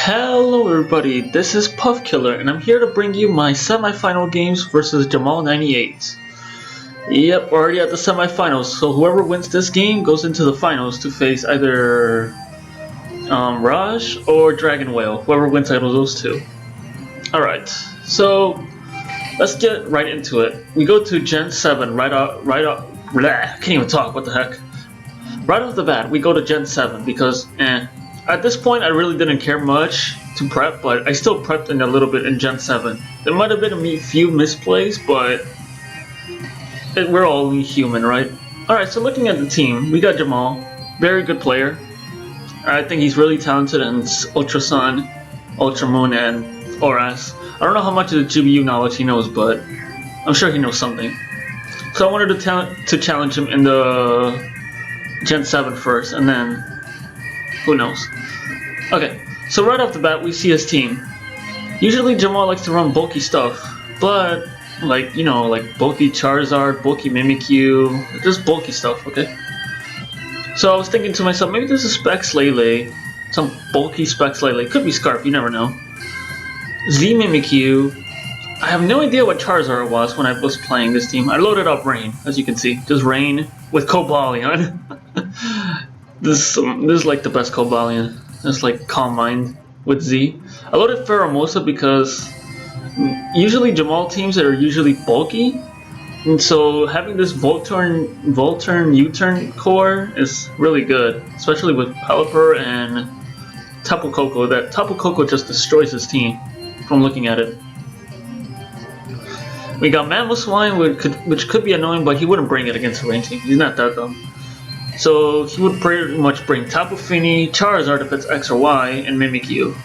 Hello everybody, this is Puffkilla and I'm here to bring you my semifinal games versus jmal98. Yep, we're already at the semifinals, so whoever wins this game goes into the finals to face either Raj or Dragon Whale, whoever wins out of those two. Alright, so let's get right into it. We go to Gen 7 right off, I can't even talk, what the heck. Right off the bat, we go to Gen 7 because, at this point, I really didn't care much to prep, but I still prepped in a little bit in Gen 7. There might have been a few misplays, but we're all only human, right? Alright, so looking at the team, we got Jamal, very good player. I think he's really talented in Ultra Sun, Ultra Moon, and Oras. I don't know how much of the GBU knowledge he knows, but I'm sure he knows something. So I wanted to challenge him in the Gen 7 first, and then who knows. Okay, so right off the bat, we see his team. Usually Jamal likes to run bulky stuff, but like bulky Charizard, bulky Mimikyu, just bulky stuff, okay? So I was thinking to myself, maybe this is Specs Lele, some bulky Specs Lele. Could be Scarf, you never know. Z Mimikyu. I have no idea what Charizard was when I was playing this team. I loaded up Rain, as you can see, just Rain with Cobalion. This is like the best Cobalion. It's like Calm Mind with Z. I loaded Pheromosa because usually Jamal teams are usually bulky, and so having this Volturn U-turn core is really good, especially with Pelipper and Tapu Koko. That Tapu Koko just destroys his team from looking at it. We got Mamoswine, which could be annoying, but he wouldn't bring it against a rain team. He's not that dumb. So he would pretty much bring Tapu Fini, Charizard if it's X or Y, and Mimikyu.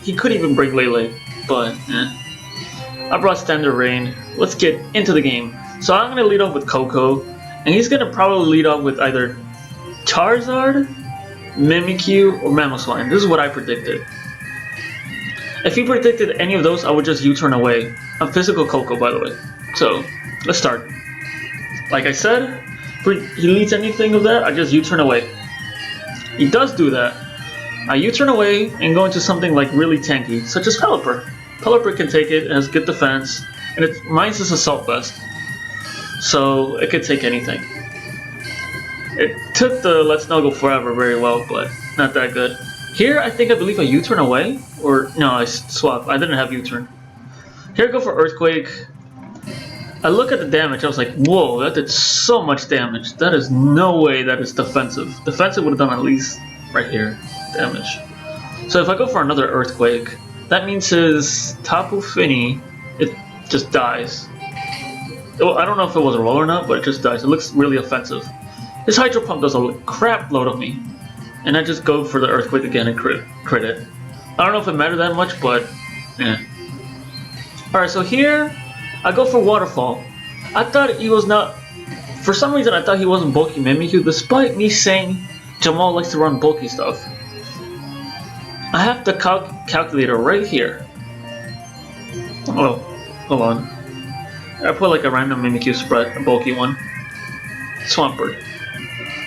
He could even bring Lele, but I brought Standard Rain. Let's get into the game. So I'm going to lead off with Koko, and he's going to probably lead off with either Charizard, Mimikyu, or Mamoswine. This is what I predicted. If he predicted any of those, I would just U-turn away. I'm physical Koko, by the way. So, let's start. Like I said, if he leads anything of that, I just U-turn away. He does do that. I U-turn away and go into something like really tanky, such as Pelipper. Pelipper can take it, it has good defense, and mine's is Assault Vest. So, it could take anything. It took the Let's Snuggle Forever very well, but not that good. Here, I believe I U-turn away, or no, I swap. I didn't have U-turn. Here I go for Earthquake. I look at the damage, I was like, whoa, that did so much damage. That is no way that is defensive. Defensive would have done at least right here, damage. So if I go for another Earthquake, that means his Tapu Fini, it just dies. I don't know if it was a roll or not, but it just dies. It looks really offensive. His Hydro Pump does a crap load of me. And I just go for the Earthquake again and crit it. I don't know if it mattered that much, but Alright, so here I go for Waterfall. I thought he was not. For some reason, I thought he wasn't bulky Mimikyu, despite me saying Jamal likes to run bulky stuff. I have the calculator right here. Oh, hold on. I put like a random Mimikyu spread, a bulky one. Swampert.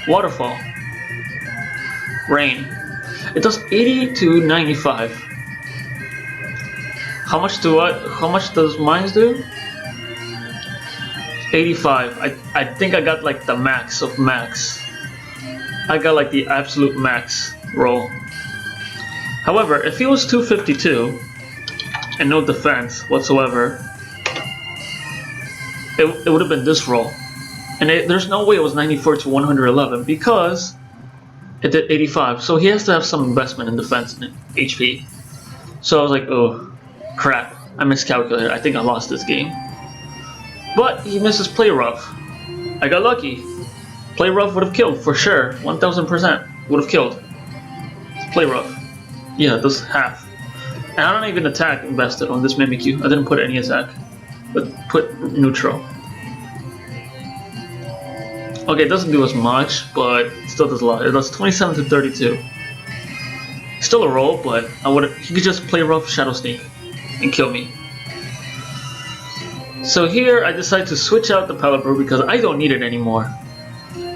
Waterfall. Rain. It does 80 to 95. How much does mine do? 85. I think I got like the max of max. I got like the absolute max roll. However, if he was 252 and no defense whatsoever, it would have been this roll. And there's no way it was 94 to 111 because it did 85, so he has to have some investment in defense and HP. So I was like, oh, crap, I miscalculated. I think I lost this game. But he misses Play Rough. I got lucky. Play Rough would have killed, for sure. 1000% would have killed. Play Rough. Yeah, it does half. And I don't even attack invested on this Mimikyu. I didn't put any attack, but put neutral. Okay, it doesn't do as much, but it still does a lot. It does 27 to 32. Still a roll, but he could just play rough Shadow Sneak and kill me. So here I decide to switch out the Pelipper because I don't need it anymore.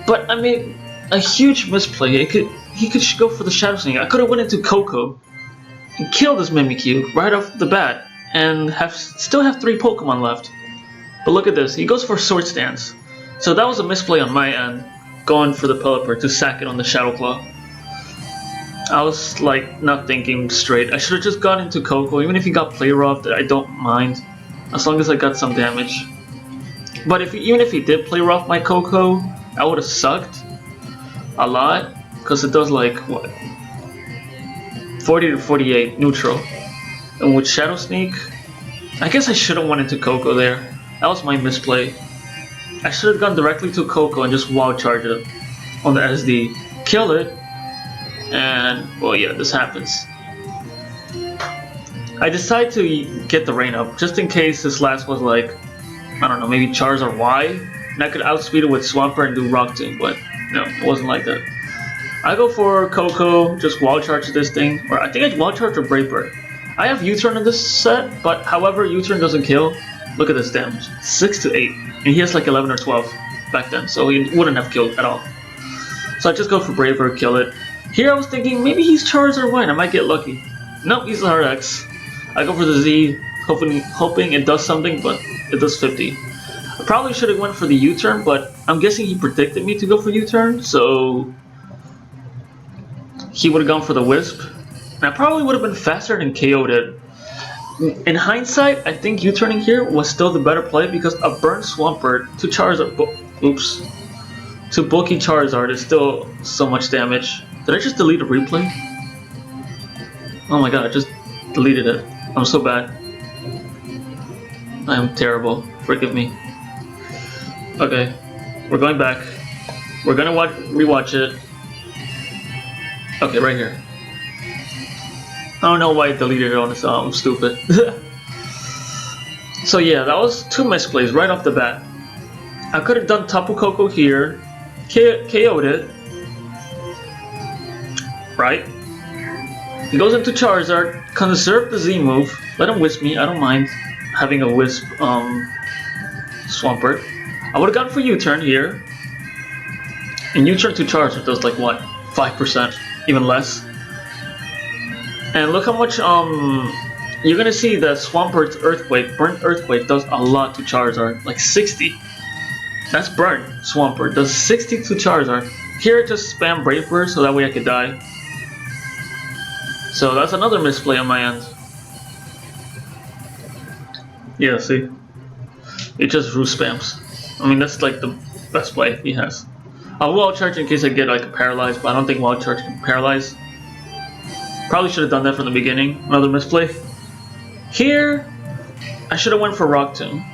But I made a huge misplay. He could go for the Shadow Sneak. I could have went into Koko and kill this Mimikyu right off the bat, and still have 3 Pokemon left. But look at this, he goes for Sword Stance. So that was a misplay on my end, going for the Pelipper to sack it on the Shadow Claw. I was like not thinking straight. I should have just gone into Coco, even if he got Play Rough, I don't mind, as long as I got some damage. But even if he did Play Rough my Coco, I would have sucked a lot, because it does like what, 40 to 48 neutral. And with Shadow Sneak, I guess I should have went into Coco there. That was my misplay. I should have gone directly to Coco and just wild charge it on the SD, kill it, and well, yeah, this happens. I decided to get the rain up just in case this last was like, I don't know, maybe Charizard Y, and I could outspeed it with Swampert and do Rock Tomb, but no, it wasn't like that. I go for Coco, just wild charge this thing, or I think I wild charge or Brave Bird. I have U-turn in this set, but however, U-turn doesn't kill. Look at this damage, 6 to 8, and he has like 11 or 12 back then, so he wouldn't have killed at all. So I just go for Brave Bird, kill it. Here I was thinking maybe he's Charizard Y, I might get lucky. Nope, he's a Hard X. I go for the Z, hoping it does something, but it does 50. I probably should have went for the U-turn, but I'm guessing he predicted me to go for U-turn, so he would have gone for the Wisp. And I probably would have been faster than KO'd it. In hindsight, I think U-turning here was still the better play because a burnt Swampert to Charizard, to bulky Charizard is still so much damage. Did I just delete a replay? Oh my god, I just deleted it. I'm so bad. I am terrible. Forgive me. Okay, we're going back. We're gonna rewatch it. Okay, right here. I don't know why I deleted it on this. I'm stupid. So yeah, that was 2 misplays right off the bat. I could have done Tapu Koko here, KO'd it, right? He goes into Charizard, conserve the Z move, let him Wisp me, I don't mind having a Wisp Swampert. I would have gone for U-turn here, and U-turn to Charizard does like what, 5%, even less. And look how much you're gonna see that Swampert's Earthquake, burnt Earthquake does a lot to Charizard, like 60. That's burnt Swampert, does 60 to Charizard. Here just spam Brave Bird so that way I could die. So that's another misplay on my end. Yeah, see? It just roost spams. I mean, that's like the best play he has. I'll wild charge in case I get like a paralyzed, but I don't think wild charge can paralyze. Probably should have done that from the beginning. Another misplay. Here, I should have went for Rock Tomb.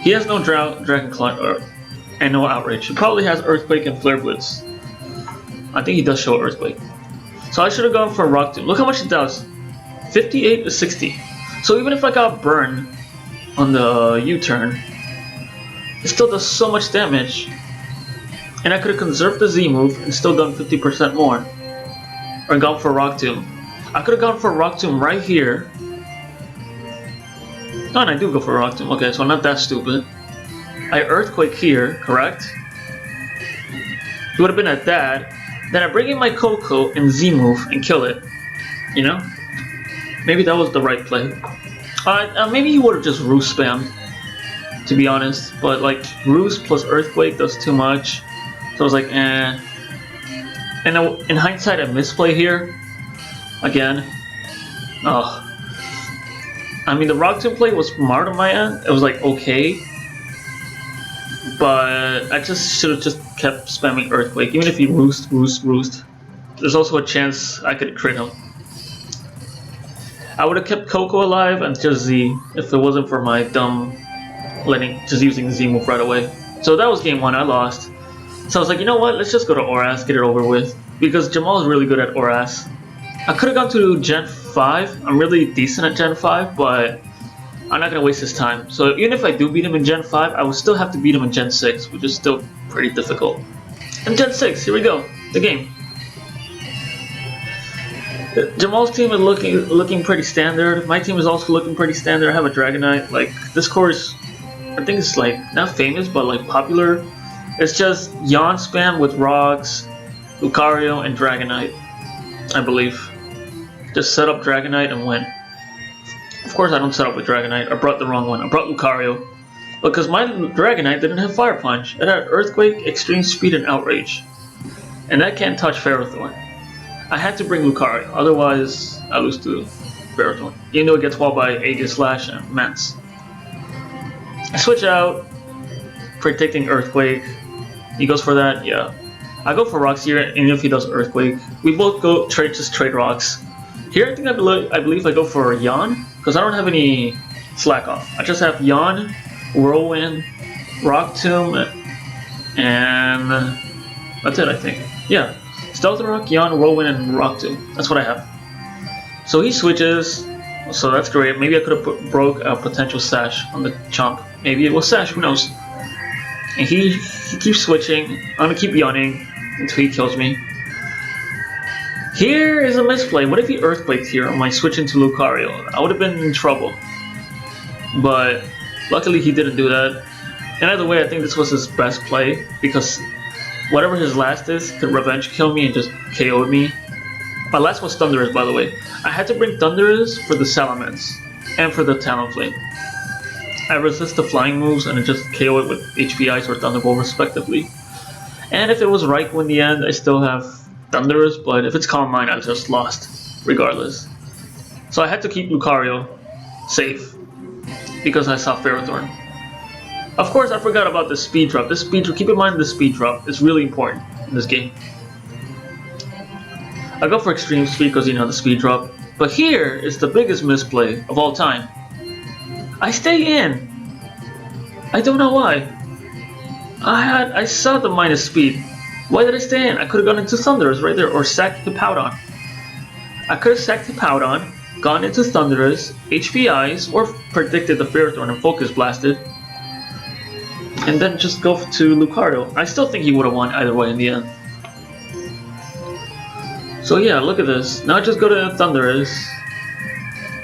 He has no Dragon Claw and no Outrage. He probably has Earthquake and Flare Blitz. I think he does show Earthquake. So I should have gone for Rock Tomb. Look how much it does. 58 to 60. So even if I got burned on the U-turn, it still does so much damage. And I could have conserved the Z move and still done 50% more. Or gone for Rock Tomb. I could have gone for Rock Tomb right here. Oh, and I do go for Rock Tomb. Okay, so I'm not that stupid. I Earthquake here, correct? It would have been at that. Then I bring in my Coco and Z move and kill it. You know? Maybe that was the right play. Maybe he would have just Roost spammed, to be honest. But like, Roost plus Earthquake does too much. So I was like, eh. And in hindsight, I misplay here. Again. Oh. I mean, the Rock Tomb play was smart on my end. It was like, okay. But I just should have just kept spamming Earthquake. Even if he Roost. There's also a chance I could crit him. I would have kept Coco alive and just Z if it wasn't for my dumb just using Z move right away. So that was game 1, I lost. So I was like, you know what, let's just go to Oras, get it over with. Because Jamal is really good at Oras. I could have gone to Gen 5, I'm really decent at Gen 5, but I'm not going to waste his time. So even if I do beat him in Gen 5, I would still have to beat him in Gen 6, which is still pretty difficult. And Gen 6, here we go, the game. Jamal's team is looking pretty standard. My team is also looking pretty standard. I have a Dragonite. Like, this core is, I think it's like, not famous, but like popular. It's just Yawn spam with Rocks, Lucario, and Dragonite, I believe. Just set up Dragonite and win. Of course I don't set up with Dragonite. I brought the wrong one. I brought Lucario. Because my Dragonite didn't have Fire Punch. It had Earthquake, Extreme Speed, and Outrage. And that can't touch Ferrothorn. I had to bring Lucario, otherwise I lose to Ferrothorn. Even though it gets walled by Aegis Slash and Mance. I switch out, predicting Earthquake. He goes for that, yeah. I go for Rocks here, and if he does Earthquake, we both go just trade Rocks. Here I think I believe I go for Yawn, because I don't have any Slack Off. I just have Yawn, Whirlwind, Rock Tomb, and that's it I think. Yeah, Stealth Rock, Yawn, Whirlwind, and Rock Tomb. That's what I have. So he switches, so that's great. Maybe I could have broke a potential Sash on the Chomp. Maybe it was Sash, who knows. And he keeps switching. I'm gonna keep yawning until he kills me. Here is a misplay. What if he Earthquaked here on my switch into Lucario? I would have been in trouble. But luckily he didn't do that. And either way, I think this was his best play because whatever his last is could revenge kill me and just KO'd me. My last was Thundurus, by the way. I had to bring Thundurus for the Salamence and for the Talonflame. I resist the flying moves and I just KO it with HP Ice or Thunderbolt respectively. And if it was Raikou in the end, I still have Thundurus, but if it's Calm Mind, I just lost, regardless. So I had to keep Lucario safe, because I saw Ferrothorn. Of course, I forgot about the speed drop. This speed drop, keep in mind the speed drop is really important in this game. I go for Extreme Speed because, you know, the speed drop. But here is the biggest misplay of all time. I stay in. I don't know why. I saw the minus speed. Why did I stay in? I could have gone into Thundurus right there, or sacked the Powdon. I could have sacked the Powdon, gone into Thundurus, HP Eyes, or predicted the Ferrothorn and Focus Blasted, and then just go to Lucario. I still think he would have won either way in the end. So yeah, look at this. Now I just go to Thundurus.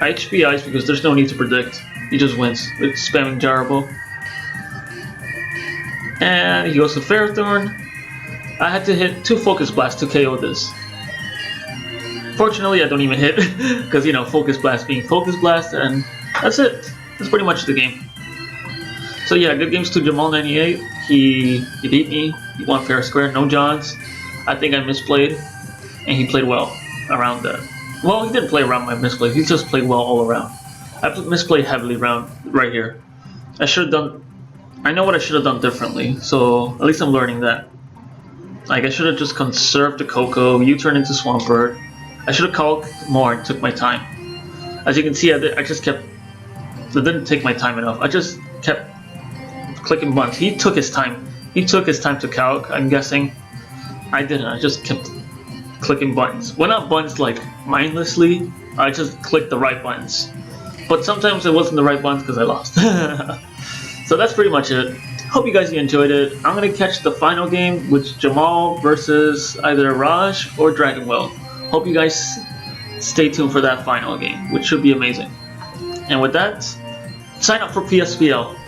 I HP Eyes because there's no need to predict. He just wins with spamming Gyro. And he goes to Ferrothorn. I had to hit 2 Focus Blasts to KO this. Fortunately, I don't even hit, because, you know, Focus Blast being Focus Blast, and that's it. That's pretty much the game. So yeah, good games to jmal98. He beat me. He won fair square, no Johns. I think I misplayed, and he played well around that. Well, he didn't play around my misplay. He just played well all around. I misplayed heavily around right here. I should have done. I know what I should have done differently, so at least I'm learning that. Like, I should have just conserved the Coco, U-turn into Swampert. I should have called more and took my time. As you can see, I just kept... I didn't take my time enough. I just kept clicking buttons. He took his time. He took his time to calc, I'm guessing. I didn't. I just kept clicking buttons. Well, not buttons like mindlessly. I just clicked the right buttons. But sometimes it wasn't the right buttons because I lost. So that's pretty much it. Hope you guys enjoyed it. I'm going to catch the final game with Jamal versus either Raj or Dragonwell. Hope you guys stay tuned for that final game, which should be amazing. And with that, sign up for BSPL.